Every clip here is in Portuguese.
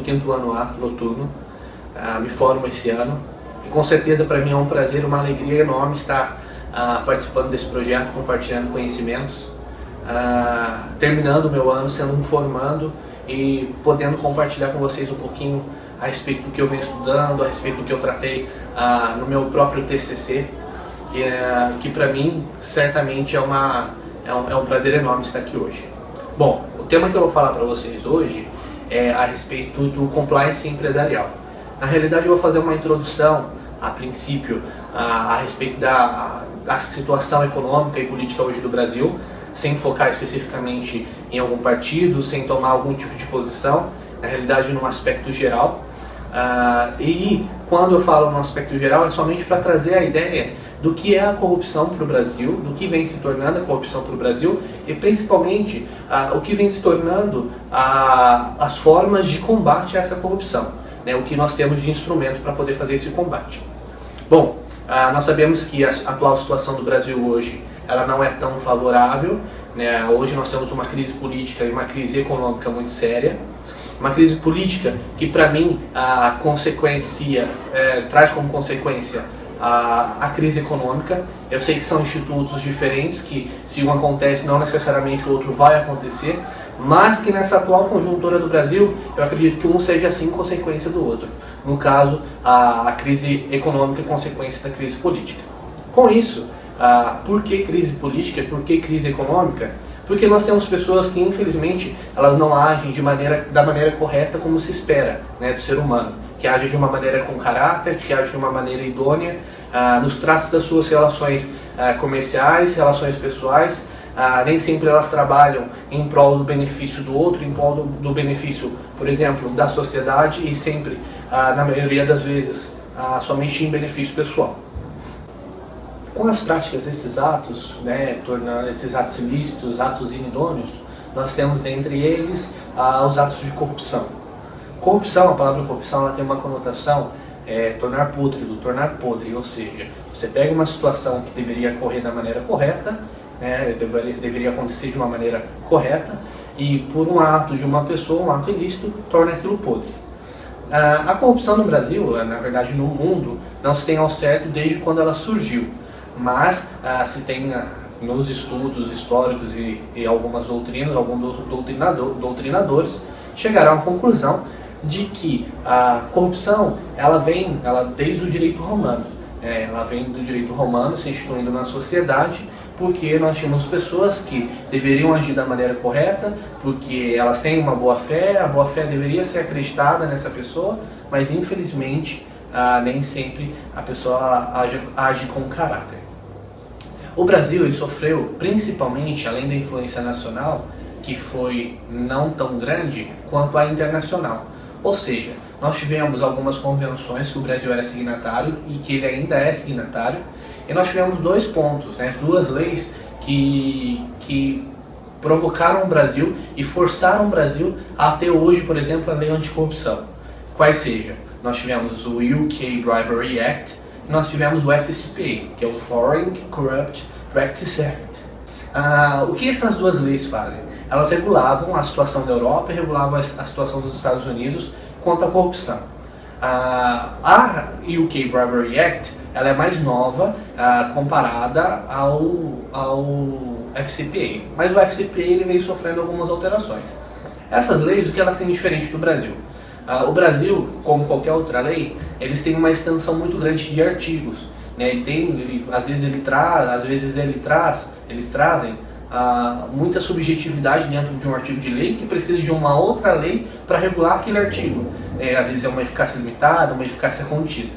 15º ano A, noturno, me formo esse ano e com certeza para mim é um prazer, uma alegria enorme estar participando desse projeto, compartilhando conhecimentos, terminando o meu ano, sendo um formando e podendo compartilhar com vocês um pouquinho a respeito do que eu venho estudando, a respeito do que eu tratei no meu próprio TCC, que para mim certamente é um prazer enorme estar aqui hoje. Bom, o tema que eu vou falar para vocês hoje é a respeito do compliance empresarial. Na realidade eu vou fazer uma introdução, a princípio, a respeito da situação econômica e política hoje do Brasil, sem focar especificamente em algum partido, sem tomar algum tipo de posição, na realidade num aspecto geral. E quando eu falo no aspecto geral é somente para trazer a ideia do que é a corrupção para o Brasil, do que vem se tornando a corrupção para o Brasil e principalmente o que vem se tornando as formas de combate a essa corrupção, né, o que nós temos de instrumento para poder fazer esse combate. Bom, nós sabemos que a atual situação do Brasil hoje ela não é tão favorável, né? Hoje nós temos uma crise política e uma crise econômica muito séria. Uma crise política que para mim traz como consequência a crise econômica. Eu sei que são institutos diferentes, que se um acontece não necessariamente o outro vai acontecer, mas que nessa atual conjuntura do Brasil eu acredito que um seja assim consequência do outro. No caso, a crise econômica é consequência da crise política. Com isso, por que crise política, por que crise econômica? Porque nós temos pessoas que infelizmente elas não agem da maneira correta como se espera, né, do ser humano, que agem de uma maneira com caráter, que agem de uma maneira idônea, nos traços das suas relações comerciais, relações pessoais. Nem sempre elas trabalham em prol do benefício do outro, em prol do benefício, por exemplo, da sociedade e sempre, na maioria das vezes, somente em benefício pessoal. Com as práticas desses atos, né, tornando esses atos ilícitos, atos inidôneos, nós temos dentre eles os atos de corrupção. Corrupção, a palavra corrupção, ela tem uma conotação tornar pútrido, tornar podre, ou seja, você pega uma situação que deveria correr da maneira correta, né, deveria acontecer de uma maneira correta, e por um ato de uma pessoa, um ato ilícito, torna aquilo podre. A corrupção no Brasil, na verdade no mundo, não se tem ao certo desde quando ela surgiu. Mas se tem nos estudos históricos e algumas doutrinas, alguns doutrinadores chegaram à conclusão de que a corrupção ela vem desde o direito romano. Ela vem do direito romano se instituindo na sociedade, porque nós tínhamos pessoas que deveriam agir da maneira correta, porque elas têm uma boa fé, a boa fé deveria ser acreditada nessa pessoa, mas infelizmente nem sempre a pessoa age com caráter. O Brasil ele sofreu principalmente, além da influência nacional, que foi não tão grande quanto a internacional. Ou seja, nós tivemos algumas convenções que o Brasil era signatário e que ele ainda é signatário, e nós tivemos dois pontos, né, duas leis que provocaram o Brasil e forçaram o Brasil a ter hoje, por exemplo, a lei anticorrupção. Quais sejam? Nós tivemos o UK Bribery Act, nós tivemos o FCPA, que é o Foreign Corrupt Practices Act. O que essas duas leis fazem? Elas regulavam a situação da Europa e regulavam a situação dos Estados Unidos quanto à corrupção. A UK Bribery Act ela é mais nova comparada ao FCPA, mas o FCPA ele veio sofrendo algumas alterações. Essas leis, o que elas têm de diferente do Brasil? O Brasil, como qualquer outra lei, eles têm uma extensão muito grande de artigos, né? Eles trazem muita subjetividade dentro de um artigo de lei que precisa de uma outra lei para regular aquele artigo. Às vezes é uma eficácia limitada, uma eficácia contida.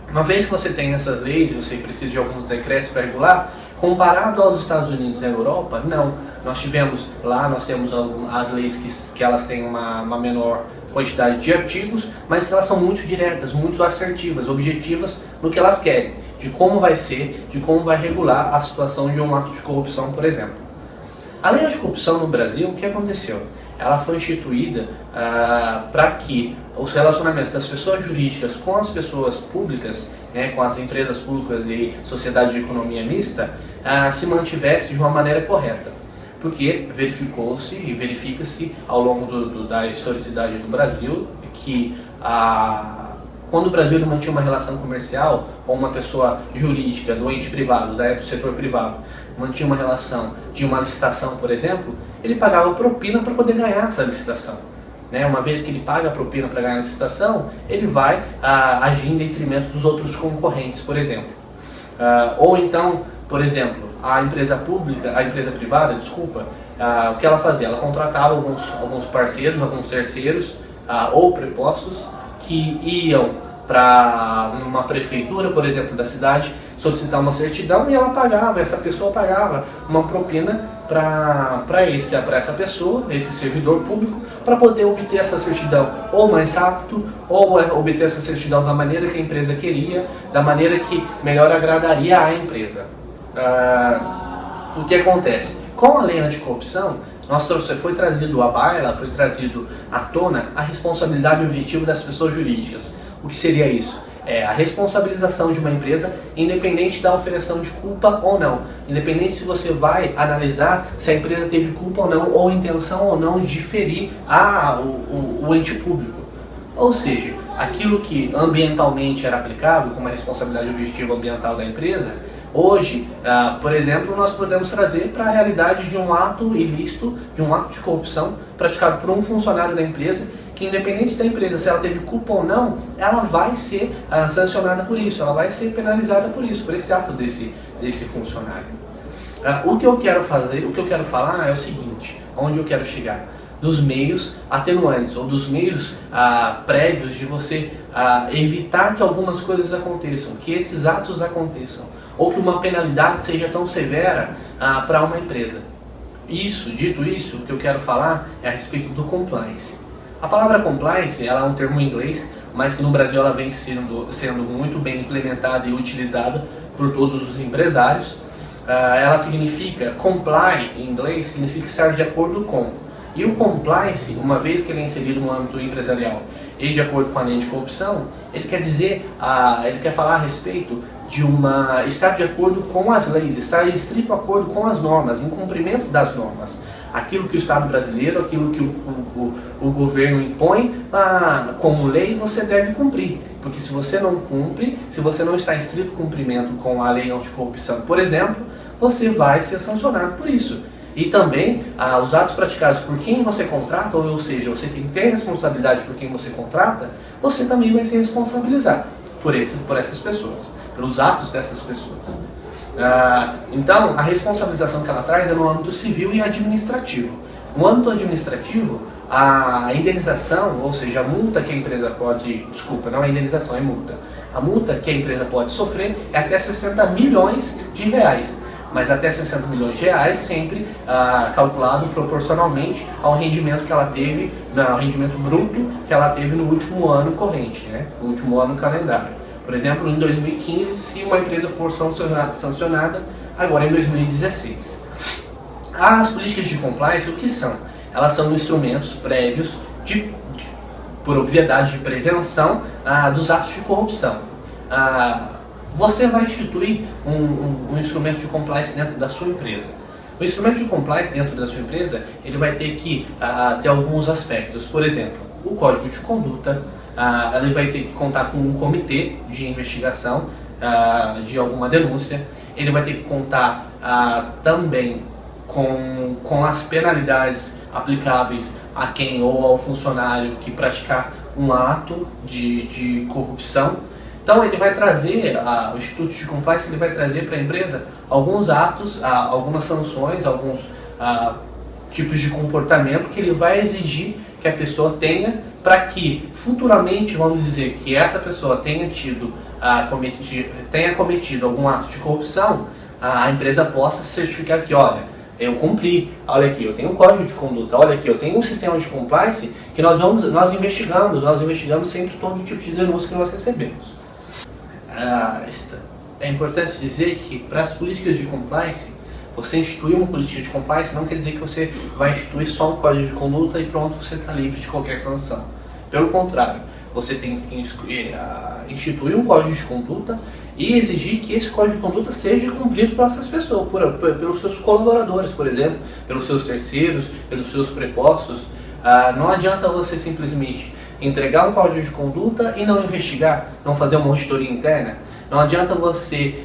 Uma vez que você tem essas leis e você precisa de alguns decretos para regular, comparado aos Estados Unidos e à Europa, não. Nós temos as leis que elas têm uma menor quantidade de artigos, mas que elas são muito diretas, muito assertivas, objetivas no que elas querem, de como vai ser, de como vai regular a situação de um ato de corrupção, por exemplo. A lei anticorrupção no Brasil, o que aconteceu? Ela foi instituída para que os relacionamentos das pessoas jurídicas com as pessoas públicas, né, com as empresas públicas e sociedade de economia mista, se mantivesse de uma maneira correta. Porque verificou-se e verifica-se ao longo da historicidade do Brasil que quando o Brasil mantinha uma relação comercial, ou uma pessoa jurídica do ente privado, do setor privado, mantinha uma relação de uma licitação, por exemplo, ele pagava propina para poder ganhar essa licitação. Uma vez que ele paga a propina para ganhar a licitação, ele vai agir em detrimento dos outros concorrentes, por exemplo. Ou então, por exemplo, a empresa privada, o que ela fazia? Ela contratava alguns parceiros, alguns terceiros ou prepostos que iam para uma prefeitura, por exemplo, da cidade, solicitar uma certidão, e essa pessoa pagava uma propina para essa pessoa, esse servidor público, para poder obter essa certidão ou mais rápido, ou obter essa certidão da maneira que a empresa queria, da maneira que melhor agradaria à empresa. O que acontece? Com a lei anticorrupção, foi trazido à baila, foi trazido à tona a responsabilidade objetiva das pessoas jurídicas. O que seria isso? A responsabilização de uma empresa, independente da oferição de culpa ou não. Independente se você vai analisar se a empresa teve culpa ou não, ou intenção ou não de ferir o ente público. Ou seja, aquilo que ambientalmente era aplicável, como a responsabilidade objetiva ambiental da empresa, hoje, por exemplo, nós podemos trazer para a realidade de um ato ilícito, de um ato de corrupção praticado por um funcionário da empresa, que independente da empresa, se ela teve culpa ou não, ela vai ser sancionada por isso, ela vai ser penalizada por isso, por esse ato desse funcionário. O que eu quero falar é o seguinte, onde eu quero chegar? Dos meios atenuantes, ou dos meios prévios de você evitar que algumas coisas aconteçam, que esses atos aconteçam, ou que uma penalidade seja tão severa para uma empresa. Dito isso, o que eu quero falar é a respeito do compliance. A palavra compliance, ela é um termo em inglês, mas que no Brasil ela vem sendo muito bem implementada e utilizada por todos os empresários. Ela significa, comply em inglês, significa estar de acordo com. E o compliance, uma vez que ele é inserido no âmbito empresarial e de acordo com a lei anticorrupção, ele quer falar a respeito de estar de acordo com as leis, estar em estrito acordo com as normas, em cumprimento das normas. Aquilo que o Estado brasileiro, aquilo que o governo impõe como lei, você deve cumprir. Porque se você não cumpre, se você não está em estrito cumprimento com a lei anticorrupção, por exemplo, você vai ser sancionado por isso. E também os atos praticados por quem você contrata, ou seja, você tem que ter responsabilidade por quem você contrata, você também vai se responsabilizar por essas pessoas, pelos atos dessas pessoas. Então, a responsabilização que ela traz é no âmbito civil e administrativo. No âmbito administrativo, a indenização, ou seja, a multa que a empresa pode... Desculpa, não é indenização, é multa. A multa que a empresa pode sofrer é até 60 milhões de reais. Mas até 60 milhões de reais sempre calculado proporcionalmente ao rendimento que ela teve, ao rendimento bruto que ela teve no último ano corrente, no último ano calendário. Por exemplo, em 2015, se uma empresa for sancionada, agora em 2016. As políticas de compliance, o que são? Elas são instrumentos prévios, por obviedade, de prevenção dos atos de corrupção. Você vai instituir um instrumento de compliance dentro da sua empresa. O instrumento de compliance dentro da sua empresa, ele vai ter que ter alguns aspectos. Por exemplo, o código de conduta, ele vai ter que contar com um comitê de investigação de alguma denúncia. Ele vai ter que contar também com as penalidades aplicáveis a quem ou ao funcionário que praticar um ato de corrupção. Então ele vai trazer, o Instituto de Compliance ele vai trazer para a empresa alguns atos, algumas sanções, alguns tipos de comportamento que ele vai exigir que a pessoa tenha para que futuramente, vamos dizer, que essa pessoa tenha cometido algum ato de corrupção, a empresa possa certificar que, olha, eu cumpri, olha aqui, eu tenho um código de conduta, olha aqui, eu tenho um sistema de compliance que nós investigamos sempre todo tipo de denúncia que nós recebemos. É importante dizer que para as políticas de compliance, você instituir uma política de compliance não quer dizer que você vai instituir só um código de conduta e pronto, você está livre de qualquer sanção. Pelo contrário, você tem que instituir um código de conduta e exigir que esse código de conduta seja cumprido por essas pessoas, pelos seus colaboradores, por exemplo, pelos seus terceiros, pelos seus prepostos. Não adianta você simplesmente entregar um código de conduta e não investigar, não fazer uma auditoria interna. Não adianta você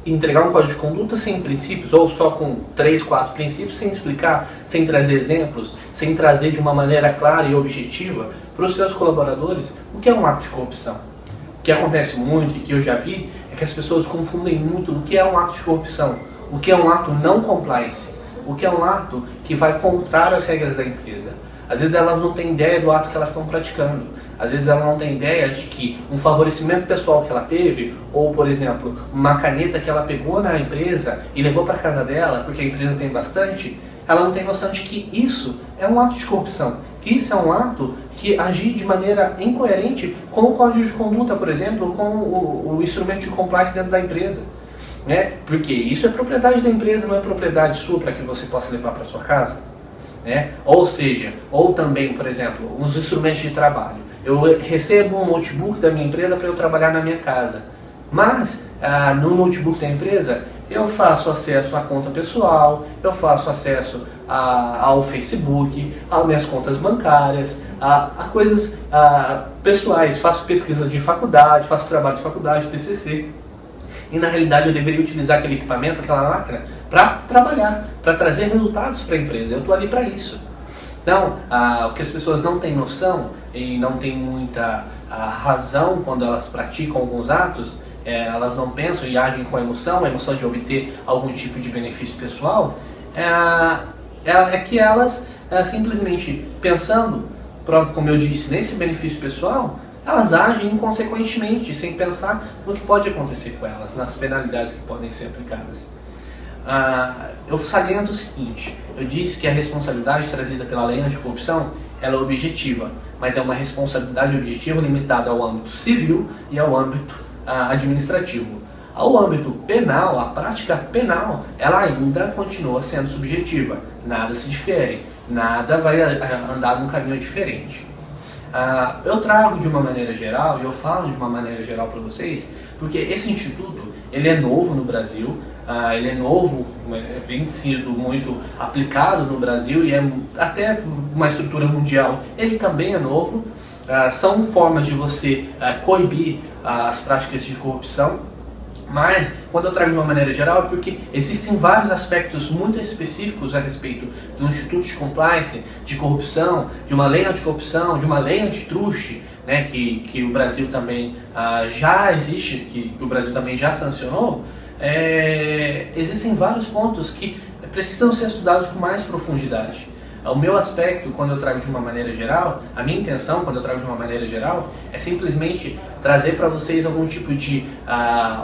entregar um código de conduta sem princípios, ou só com 3, 4 princípios, sem explicar, sem trazer exemplos, sem trazer de uma maneira clara e objetiva para os seus colaboradores o que é um ato de corrupção. O que acontece muito e que eu já vi é que as pessoas confundem muito o que é um ato de corrupção, o que é um ato não compliance, o que é um ato que vai contrário às regras da empresa. Às vezes elas não têm ideia do ato que elas estão praticando. Às vezes ela não tem ideia de que um favorecimento pessoal que ela teve, ou por exemplo, uma caneta que ela pegou na empresa e levou para casa dela, porque a empresa tem bastante, ela não tem noção de que isso é um ato de corrupção, que isso é um ato que agir de maneira incoerente com o código de conduta, por exemplo, com o instrumento de compliance dentro da empresa. Né? Porque isso é propriedade da empresa, não é propriedade sua para que você possa levar para sua casa. Né? Ou seja, ou também, por exemplo, os instrumentos de trabalho. Eu recebo um notebook da minha empresa para eu trabalhar na minha casa. Mas, no notebook da empresa, eu faço acesso à conta pessoal, eu faço acesso ao Facebook, às minhas contas bancárias, a coisas pessoais. Faço pesquisa de faculdade, faço trabalho de faculdade, TCC. E na realidade eu deveria utilizar aquele equipamento, aquela máquina, para trabalhar, para trazer resultados para a empresa. Eu estou ali para isso. Então, o que as pessoas não têm noção e não têm muita razão quando elas praticam alguns atos, elas não pensam e agem com a emoção de obter algum tipo de benefício pessoal, é que elas simplesmente pensando, como eu disse, nesse benefício pessoal, elas agem inconsequentemente, sem pensar no que pode acontecer com elas, nas penalidades que podem ser aplicadas. Eu saliento o seguinte: eu disse que a responsabilidade trazida pela lei anticorrupção ela é objetiva, mas é uma responsabilidade objetiva limitada ao âmbito civil e ao âmbito administrativo. Ao âmbito penal, a prática penal, ela ainda continua sendo subjetiva, nada se difere, nada vai andar num caminho diferente. Eu trago de uma maneira geral, e eu falo de uma maneira geral para vocês, porque esse instituto, ele é novo no Brasil, ele é novo, vem sido muito aplicado no Brasil e é até uma estrutura mundial, ele também é novo. São formas de você coibir as práticas de corrupção. Mas, quando eu trago de uma maneira geral, é porque existem vários aspectos muito específicos a respeito de um instituto de compliance, de corrupção, de uma lei anticorrupção, de uma lei antitruste, né, que o Brasil também já existe, que o Brasil também já sancionou. Existem vários pontos que precisam ser estudados com mais profundidade. O meu aspecto, quando eu trago de uma maneira geral, a minha intenção, quando eu trago de uma maneira geral, é simplesmente trazer para vocês algum tipo de,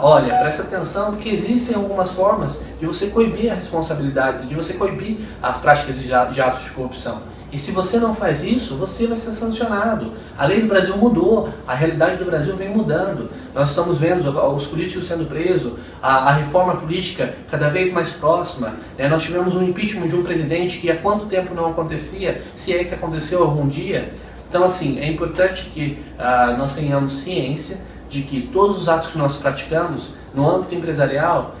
olha, presta atenção, porque existem algumas formas de você coibir a responsabilidade, de você coibir as práticas de atos de corrupção. E se você não faz isso, você vai ser sancionado. A lei do Brasil mudou, a realidade do Brasil vem mudando. Nós estamos vendo os políticos sendo presos, a reforma política cada vez mais próxima. Nós tivemos um impeachment de um presidente que há quanto tempo não acontecia, se é que aconteceu algum dia. Então, assim, é importante que nós tenhamos ciência de que todos os atos que nós praticamos no âmbito empresarial,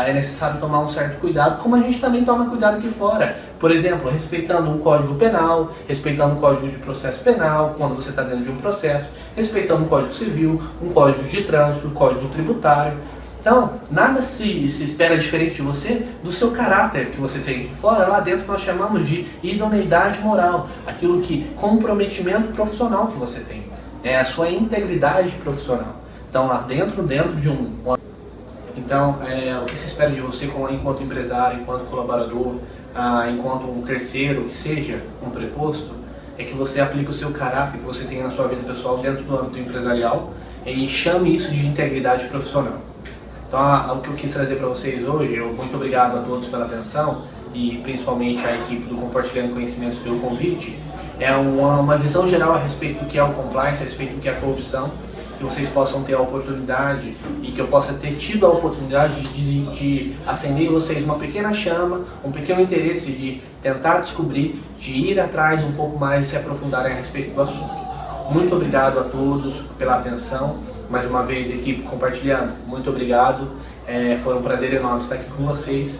é necessário tomar um certo cuidado, como a gente também toma cuidado aqui fora. Por exemplo, respeitando um código penal, respeitando um código de processo penal, quando você está dentro de um processo, respeitando um código civil, um código de trânsito, um código tributário. Então, nada se espera diferente de você, do seu caráter que você tem aqui fora. Lá dentro nós chamamos de idoneidade moral, aquilo que, comprometimento profissional que você tem, é a sua integridade profissional. Então, lá dentro de Então, o que se espera de você enquanto empresário, enquanto colaborador, enquanto um terceiro, que seja um preposto, é que você aplique o seu caráter que você tem na sua vida pessoal dentro do âmbito empresarial e chame isso de integridade profissional. Então, o que eu quis trazer para vocês hoje, muito obrigado a todos pela atenção e principalmente a equipe do Compartilhando Conhecimentos pelo convite, é uma visão geral a respeito do que é o compliance, a respeito do que é a corrupção, que vocês possam ter a oportunidade e que eu possa ter tido a oportunidade de acender em vocês uma pequena chama, um pequeno interesse de tentar descobrir, de ir atrás um pouco mais e se aprofundarem a respeito do assunto. Muito obrigado a todos pela atenção. Mais uma vez, equipe compartilhando, muito obrigado. Foi um prazer enorme estar aqui com vocês.